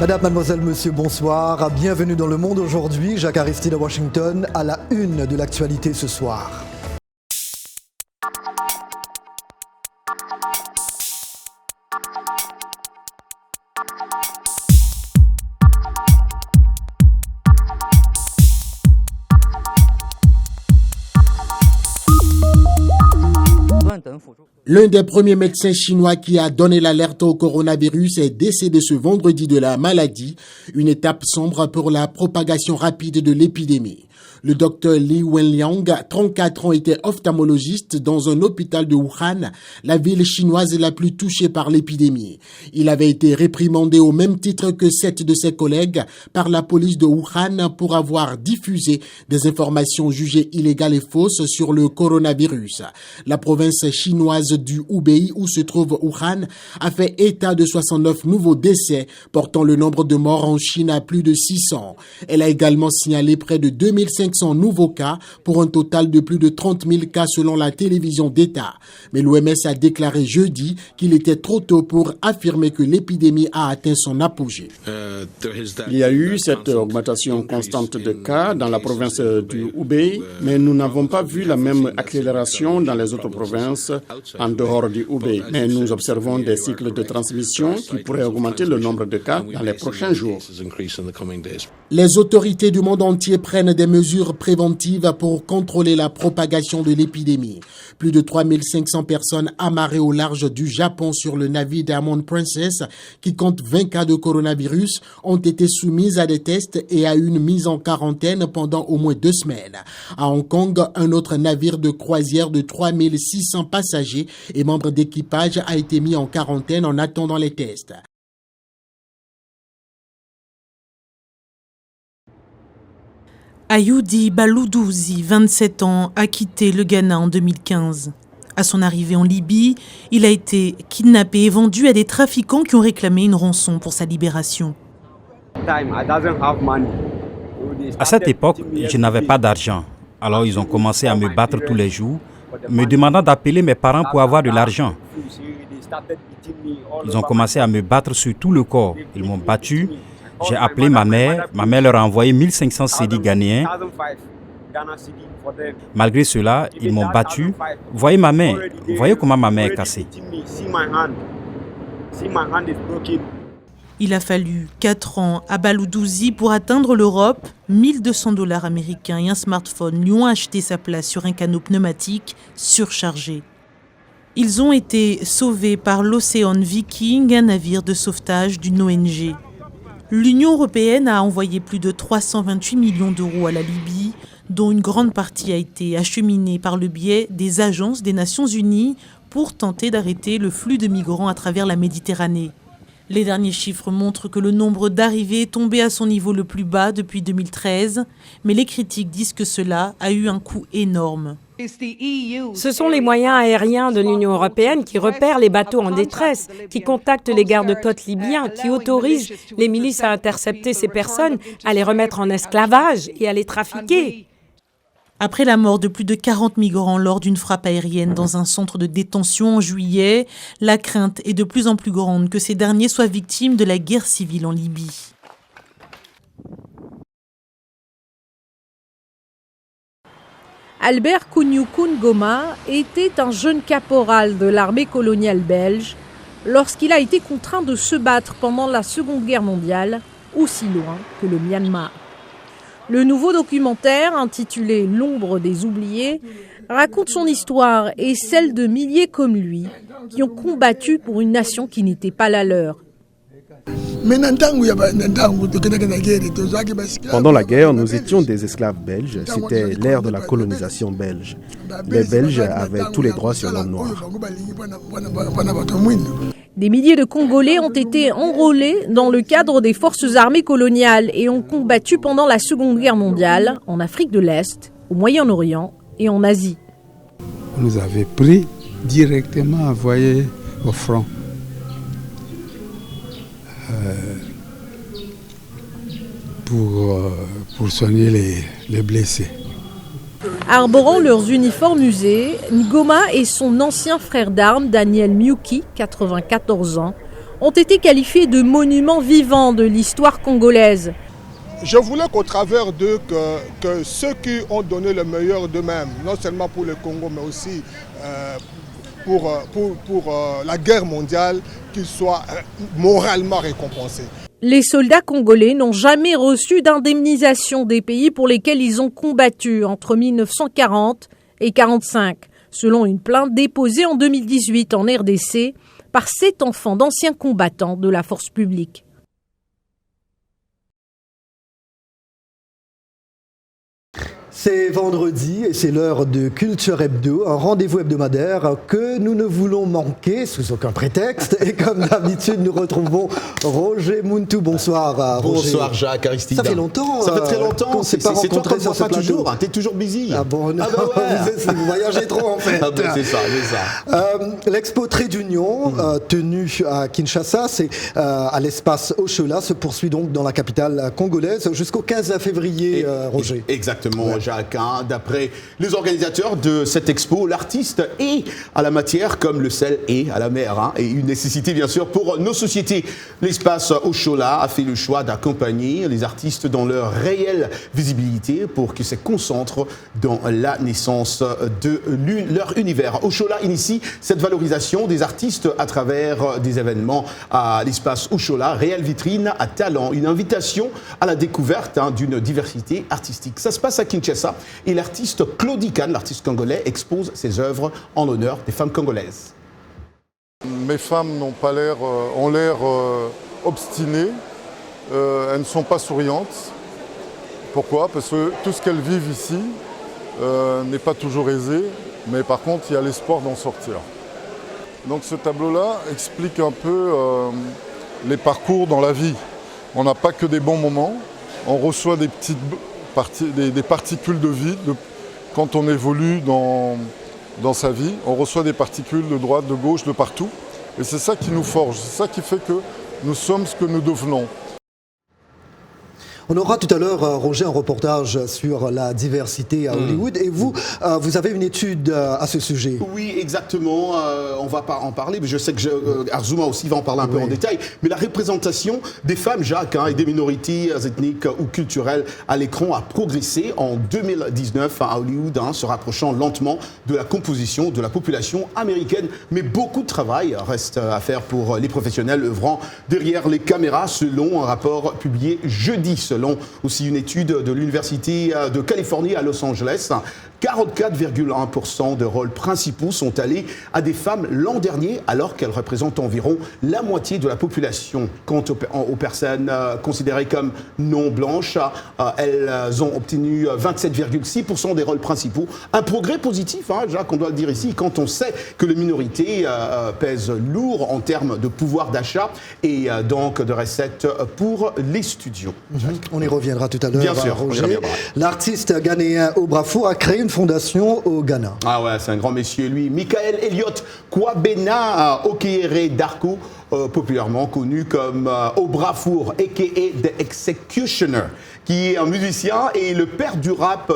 Madame, mademoiselle, monsieur, bonsoir. Bienvenue dans Le Monde aujourd'hui. Jacques Aristide à Washington, à la une de l'actualité ce soir. L'un des premiers médecins chinois qui a donné l'alerte au coronavirus est décédé ce vendredi de la maladie, une étape sombre pour la propagation rapide de l'épidémie. Le docteur Li Wenliang, 34 ans, était ophtalmologiste dans un hôpital de Wuhan, la ville chinoise la plus touchée par l'épidémie. Il avait été réprimandé au même titre que 7 de ses collègues par la police de Wuhan pour avoir diffusé des informations jugées illégales et fausses sur le coronavirus. La province chinoise du Hubei, où se trouve Wuhan, a fait état de 69 nouveaux décès, portant le nombre de morts en Chine à plus de 600. Elle a également signalé près de 2500 nouveaux cas pour un total de plus de 30 000 cas selon la télévision d'État. Mais l'OMS a déclaré jeudi qu'il était trop tôt pour affirmer que l'épidémie a atteint son apogée. Il y a eu cette augmentation constante de cas dans la province du Hubei, mais nous n'avons pas vu la même accélération dans les autres provinces en dehors du Hubei. Mais nous observons des cycles de transmission qui pourraient augmenter le nombre de cas dans les prochains jours. Les autorités du monde entier prennent des mesures préventives pour contrôler la propagation de l'épidémie. Plus de 3500 personnes amarrées au large du Japon sur le navire Diamond Princess, qui compte 20 cas de coronavirus, ont été soumises à des tests et à une mise en quarantaine pendant au moins 2 semaines. À Hong Kong, un autre navire de croisière de 3600 passagers et membres d'équipage a été mis en quarantaine en attendant les tests. Ayoudi Balouddouzi, 27 ans, a quitté le Ghana en 2015. À son arrivée en Libye, il a été kidnappé et vendu à des trafiquants qui ont réclamé une rançon pour sa libération. À cette époque, je n'avais pas d'argent. Alors ils ont commencé à me battre tous les jours, me demandant d'appeler mes parents pour avoir de l'argent. Ils ont commencé à me battre sur tout le corps. Ils m'ont battu. J'ai appelé ma mère leur a envoyé 1500 cédis ghanéens. Malgré cela, ils m'ont battu. Voyez ma main, voyez comment ma main est cassée. Il a fallu 4 ans à Balouddouzi pour atteindre l'Europe. 1200 $ américains et un smartphone lui ont acheté sa place sur un canot pneumatique surchargé. Ils ont été sauvés par l'Océan Viking, un navire de sauvetage d'une ONG. L'Union européenne a envoyé plus de 328 millions d'euros à la Libye, dont une grande partie a été acheminée par le biais des agences des Nations Unies pour tenter d'arrêter le flux de migrants à travers la Méditerranée. Les derniers chiffres montrent que le nombre d'arrivées est tombé à son niveau le plus bas depuis 2013, mais les critiques disent que cela a eu un coût énorme. Ce sont les moyens aériens de l'Union européenne qui repèrent les bateaux en détresse, qui contactent les gardes-côtes libyens, qui autorisent les milices à intercepter ces personnes, à les remettre en esclavage et à les trafiquer. Après la mort de plus de 40 migrants lors d'une frappe aérienne dans un centre de détention en juillet, la crainte est de plus en plus grande que ces derniers soient victimes de la guerre civile en Libye. Albert Kounioukouns Goma était un jeune caporal de l'armée coloniale belge lorsqu'il a été contraint de se battre pendant la Seconde Guerre mondiale, aussi loin que le Myanmar. Le nouveau documentaire, intitulé « L'ombre des oubliés », raconte son histoire et celle de milliers comme lui qui ont combattu pour une nation qui n'était pas la leur. Pendant la guerre, nous étions des esclaves belges. C'était l'ère de la colonisation belge. Les Belges avaient tous les droits sur l'homme noir. Des milliers de Congolais ont été enrôlés dans le cadre des forces armées coloniales et ont combattu pendant la Seconde Guerre mondiale en Afrique de l'Est, au Moyen-Orient et en Asie. On nous avait pris directement envoyés au front. Pour soigner les blessés. Arborant leurs uniformes usés, Ngoma et son ancien frère d'armes, Daniel Miuki, 94 ans, ont été qualifiés de monuments vivants de l'histoire congolaise. Je voulais qu'au travers d'eux, que ceux qui ont donné le meilleur d'eux-mêmes, non seulement pour le Congo, mais aussi pour la guerre mondiale, qu'ils soient moralement récompensés. Les soldats congolais n'ont jamais reçu d'indemnisation des pays pour lesquels ils ont combattu entre 1940 et 1945, selon une plainte déposée en 2018 en RDC par 7 enfants d'anciens combattants de la force publique. C'est vendredi et c'est l'heure de Culture Hebdo, un rendez-vous hebdomadaire que nous ne voulons manquer sous aucun prétexte. Et comme d'habitude, nous retrouvons Roger Muntu. Bonsoir Roger. Bonsoir Jacques, Aristide. Ça fait longtemps. Ça fait très longtemps. Qu'on ne s'est pas rencontrés sur ce plateau. Toujours, t'es toujours busy. Ah bon, non, vous voyagez trop en fait. Ah ben, c'est ça. L'expo Trait d'Union, tenue à Kinshasa, c'est à l'espace Oshola, se poursuit donc dans la capitale congolaise jusqu'au 15 février, Roger. Exactement. Ouais. Jacques, d'après les organisateurs de cette expo, l'artiste est à la matière comme le sel est à la mer, et une nécessité bien sûr pour nos sociétés. L'espace Oshola a fait le choix d'accompagner les artistes dans leur réelle visibilité pour qu'ils se concentrent dans la naissance de leur univers. Oshola initie cette valorisation des artistes à travers des événements à l'espace Oshola, réelle vitrine à talent, une invitation à la découverte d'une diversité artistique. Ça se passe à Kinshasa et l'artiste Claudie Kahn, l'artiste congolais, expose ses œuvres en l'honneur des femmes congolaises. Mes femmes n'ont pas l'air, ont l'air obstinées, elles ne sont pas souriantes. Pourquoi ? Parce que tout ce qu'elles vivent ici n'est pas toujours aisé, mais par contre il y a l'espoir d'en sortir. Donc ce tableau-là explique un peu les parcours dans la vie. On n'a pas que des bons moments, on reçoit des particules de vie. Quand on évolue dans sa vie, on reçoit des particules de droite, de gauche, de partout. Et c'est ça qui nous forge, c'est ça qui fait que nous sommes ce que nous devenons. On aura tout à l'heure, Roger, un reportage sur la diversité à Hollywood. Et vous, vous avez une étude à ce sujet. Oui, exactement. On va pas en parler, mais je sais que Arzuma aussi va en parler un peu en détail. Mais la représentation des femmes, Jacques, et des minorités ethniques ou culturelles à l'écran a progressé en 2019 à Hollywood, se rapprochant lentement de la composition de la population américaine. Mais beaucoup de travail reste à faire pour les professionnels œuvrant derrière les caméras, selon un rapport publié jeudi. Selon aussi une étude de l'Université de Californie à Los Angeles, 44,1% de rôles principaux sont allés à des femmes l'an dernier, alors qu'elles représentent environ la moitié de la population. Quant aux personnes considérées comme non blanches, elles ont obtenu 27,6% des rôles principaux. Un progrès positif, Jacques, on doit le dire ici, quand on sait que les minorités pèsent lourd en termes de pouvoir d'achat et donc de recettes pour les studios. On y reviendra tout à l'heure. Bien sûr, Roger. L'artiste ghanéen Obrafour a créé une fondation au Ghana. Ah ouais, c'est un grand monsieur, lui. Michael Elliott Kwabena Okeyere Darko, populairement connu comme Obrafour, a.k.a. The Executioner, qui est un musicien et le père du rap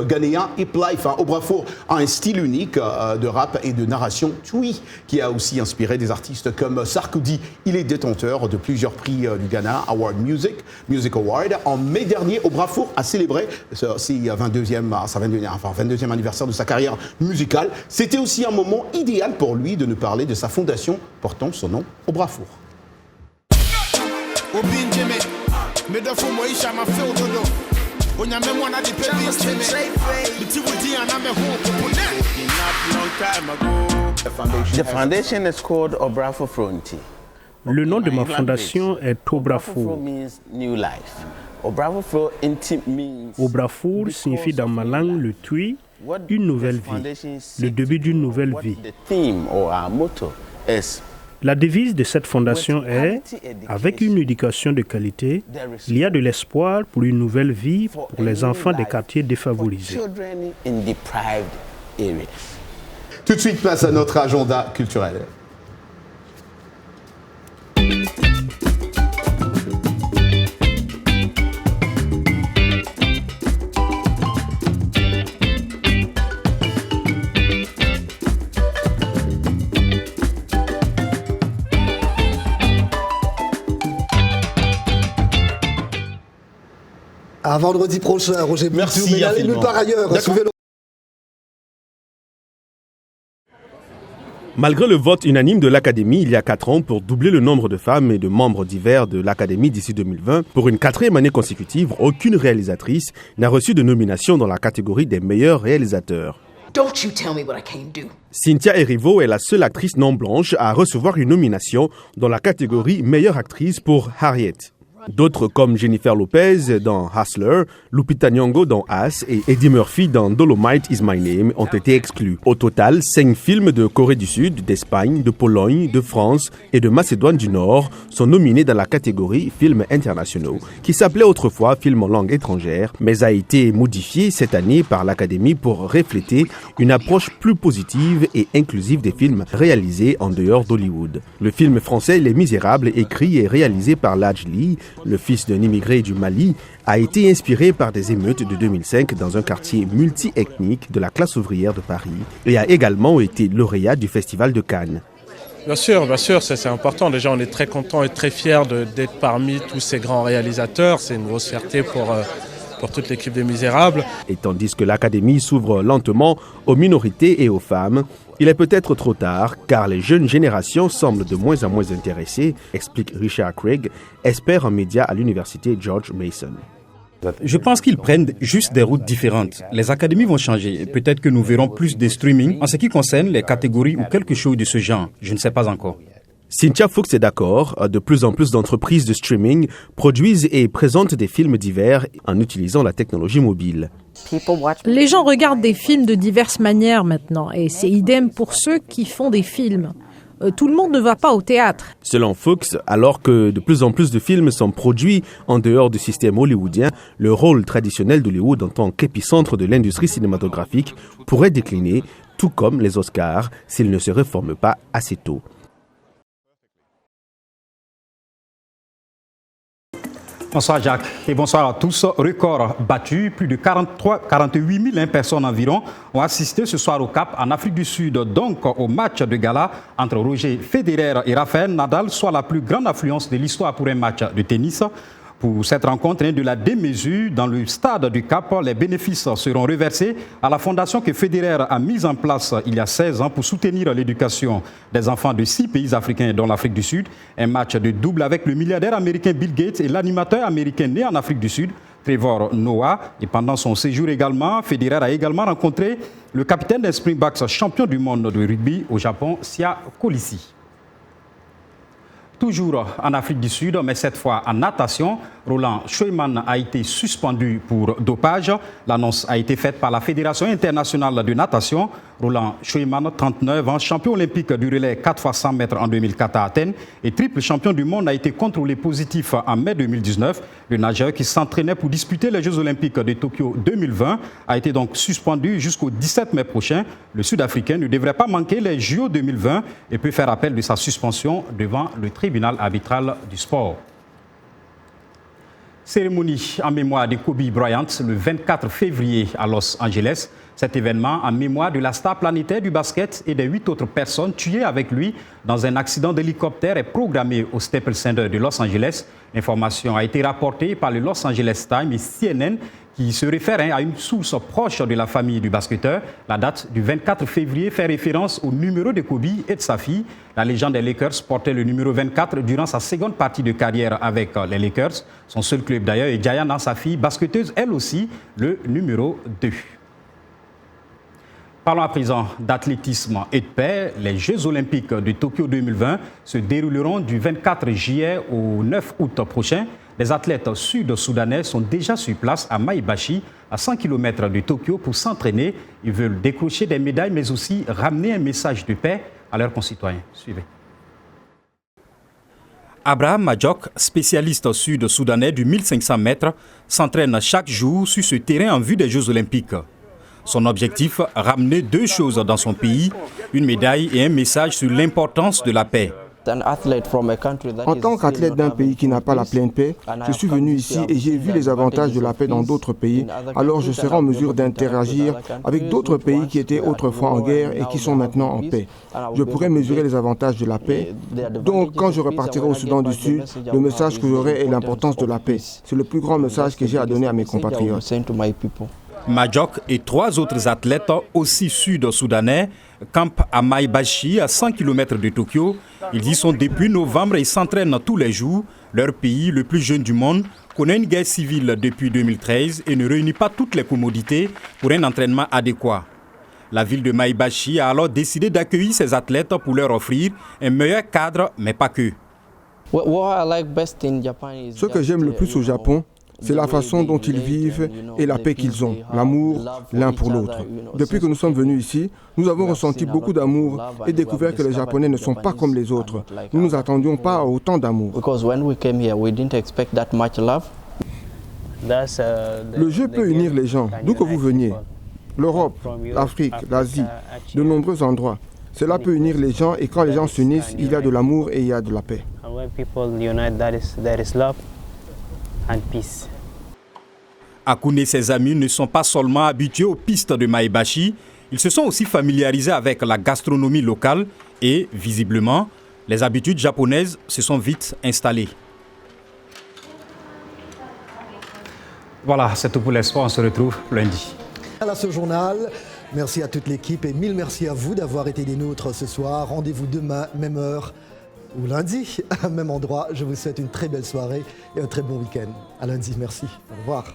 ghanéen Hip Life. Obrafour a un style unique de rap et de narration Twi, qui a aussi inspiré des artistes comme Sarkodie. Il est détenteur de plusieurs prix du Ghana Award Music Award. En mai dernier, Obrafour a célébré sa 22e anniversaire de sa carrière musicale. C'était aussi un moment idéal pour lui de nous parler de sa fondation portant son nom, Obrafour. The foundation is called Obrafour Fronti. Le nom de ma fondation est Obrafour. Obrafour signifie dans ma langue le Twi, une nouvelle vie, le début d'une nouvelle vie. La devise de cette fondation est « Avec une éducation de qualité, il y a de l'espoir pour une nouvelle vie pour les enfants des quartiers défavorisés. » Tout de suite, place à notre agenda culturel. À vendredi prochain, Roger. Merci. Mais allez nulle part ailleurs. Malgré le vote unanime de l'Académie il y a 4 ans pour doubler le nombre de femmes et de membres divers de l'Académie d'ici 2020, pour une 4e année consécutive, aucune réalisatrice n'a reçu de nomination dans la catégorie des meilleurs réalisateurs. Cynthia Erivo est la seule actrice non blanche à recevoir une nomination dans la catégorie meilleure actrice pour Harriet. D'autres comme Jennifer Lopez dans Hustler, Lupita Nyong'o dans As et Eddie Murphy dans Dolomite Is My Name ont été exclus. Au total, 5 films de Corée du Sud, d'Espagne, de Pologne, de France et de Macédoine du Nord sont nominés dans la catégorie films internationaux, qui s'appelait autrefois film en langue étrangère, mais a été modifié cette année par l'Académie pour refléter une approche plus positive et inclusive des films réalisés en dehors d'Hollywood. Le film français Les Misérables, écrit et réalisé par Ladj Ly, le fils d'un immigré du Mali, a été inspiré par des émeutes de 2005 dans un quartier multi-ethnique de la classe ouvrière de Paris et a également été lauréat du Festival de Cannes. Bien sûr, c'est important. Déjà, on est très content et très fiers d'être parmi tous ces grands réalisateurs. C'est une grosse fierté pour toute l'équipe des Misérables. Et tandis que l'Académie s'ouvre lentement aux minorités et aux femmes, il est peut-être trop tard, car les jeunes générations semblent de moins en moins intéressées, explique Richard Craig, expert en médias à l'université George Mason. Je pense qu'ils prennent juste des routes différentes. Les académies vont changer. Peut-être que nous verrons plus de streaming en ce qui concerne les catégories ou quelque chose de ce genre. Je ne sais pas encore. Cynthia Fuchs est d'accord. De plus en plus d'entreprises de streaming produisent et présentent des films divers en utilisant la technologie mobile. Les gens regardent des films de diverses manières maintenant, et c'est idem pour ceux qui font des films. Tout le monde ne va pas au théâtre. Selon Fuchs, alors que de plus en plus de films sont produits en dehors du système hollywoodien, le rôle traditionnel d'Hollywood en tant qu'épicentre de l'industrie cinématographique pourrait décliner, tout comme les Oscars, s'ils ne se réforment pas assez tôt. Bonsoir Jacques et bonsoir à tous. Record battu, plus de 48 000 personnes environ ont assisté ce soir au Cap en Afrique du Sud, donc au match de gala entre Roger Federer et Rafael Nadal, soit la plus grande affluence de l'histoire pour un match de tennis. Pour cette rencontre de la démesure dans le stade du Cap, les bénéfices seront reversés à la fondation que Federer a mise en place il y a 16 ans pour soutenir l'éducation des enfants de 6 pays africains dont l'Afrique du Sud. Un match de double avec le milliardaire américain Bill Gates et l'animateur américain né en Afrique du Sud, Trevor Noah. Et pendant son séjour également, Federer a également rencontré le capitaine des Springboks, champion du monde de rugby au Japon, Sia Kolisi. Toujours en Afrique du Sud, mais cette fois en natation, Roland Schoeman a été suspendu pour dopage. L'annonce a été faite par la Fédération internationale de natation. Roland Schoeman, 39 ans, champion olympique du relais 4x100 mètres en 2004 à Athènes et triple champion du monde, a été contrôlé positif en mai 2019. Le nageur qui s'entraînait pour disputer les Jeux olympiques de Tokyo 2020 a été donc suspendu jusqu'au 17 mai prochain. Le Sud-Africain ne devrait pas manquer les JO 2020 et peut faire appel de sa suspension devant le tribunal arbitral du sport. Cérémonie en mémoire de Kobe Bryant le 24 février à Los Angeles. Cet événement en mémoire de la star planétaire du basket et des 8 autres personnes tuées avec lui dans un accident d'hélicoptère est programmé au Staples Center de Los Angeles. L'information a été rapportée par le Los Angeles Times et CNN qui se réfère à une source proche de la famille du basketteur. La date du 24 février fait référence au numéro de Kobe et de sa fille. La légende des Lakers portait le numéro 24 durant sa seconde partie de carrière avec les Lakers. Son seul club d'ailleurs, et Diana, sa fille, basketteuse elle aussi, le numéro 2. Parlons à présent d'athlétisme et de paix. Les Jeux olympiques de Tokyo 2020 se dérouleront du 24 juillet au 9 août prochain. Les athlètes sud-soudanais sont déjà sur place à Maebashi, à 100 km de Tokyo, pour s'entraîner. Ils veulent décrocher des médailles, mais aussi ramener un message de paix à leurs concitoyens. Suivez. Abraham Majok, spécialiste sud-soudanais du 1500 mètres, s'entraîne chaque jour sur ce terrain en vue des Jeux olympiques. Son objectif, ramener 2 choses dans son pays, une médaille et un message sur l'importance de la paix. En tant qu'athlète d'un pays qui n'a pas la pleine paix, je suis venu ici et j'ai vu les avantages de la paix dans d'autres pays. Alors je serai en mesure d'interagir avec d'autres pays qui étaient autrefois en guerre et qui sont maintenant en paix. Je pourrai mesurer les avantages de la paix. Donc quand je repartirai au Soudan du Sud, le message que j'aurai est l'importance de la paix. C'est le plus grand message que j'ai à donner à mes compatriotes. Majok et 3 autres athlètes, aussi sud-soudanais, campent à Maebashi, à 100 km de Tokyo. Ils y sont depuis novembre et s'entraînent tous les jours. Leur pays, le plus jeune du monde, connaît une guerre civile depuis 2013 et ne réunit pas toutes les commodités pour un entraînement adéquat. La ville de Maebashi a alors décidé d'accueillir ces athlètes pour leur offrir un meilleur cadre, mais pas que. Ce que j'aime le plus au Japon, c'est la façon dont ils vivent et la paix qu'ils ont, l'amour l'un pour l'autre. Depuis que nous sommes venus ici, nous avons ressenti beaucoup d'amour et découvert que les Japonais ne sont pas comme les autres. Nous ne nous attendions pas à autant d'amour. Le jeu peut unir les gens, d'où que vous veniez. L'Europe, l'Afrique, l'Asie, de nombreux endroits. Cela peut unir les gens et quand les gens s'unissent, il y a de l'amour et il y a de la paix. Akune et ses amis ne sont pas seulement habitués aux pistes de Maebashi, ils se sont aussi familiarisés avec la gastronomie locale et, visiblement, les habitudes japonaises se sont vite installées. Voilà, c'est tout pour les sports, on se retrouve lundi. Voilà ce journal. Merci à toute l'équipe et mille merci à vous d'avoir été des nôtres ce soir. Rendez-vous demain, même heure ou lundi, même endroit. Je vous souhaite une très belle soirée et un très bon week-end. À lundi, merci. Au revoir.